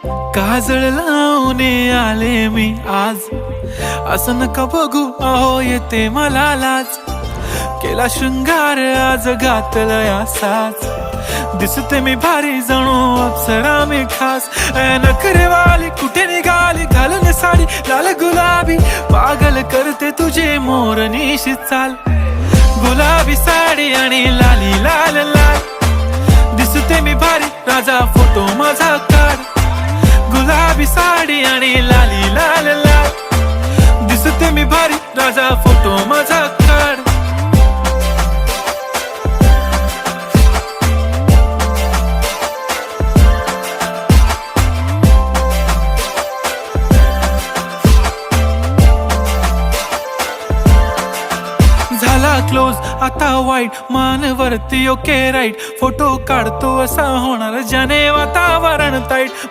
काजळ लावून आले मी आज, असं नका बघू अहो येते मला लाज. केला शृंगार आज घातलाय असाच, दिसते मी भारी जणू अप्सरा मी खास. नखरेवाली कुठे निघाली घालून साडी लाल गुलाबी, पागल करते तुझे मोरनीशी चाल. गुलाबी साडी आणि लाली लाल लाल, दिसते मी भारी राजा फोटो माझा काढ. गुलाबी साडी आणि लाली लाल लाल, दिसते मी भारी राजा फोटो माझा काढ. झाला क्लोज आता वाईट, मान वरती ओके राईट. फोटो काढतो असा होणार ज्याने वातावरण ताईट.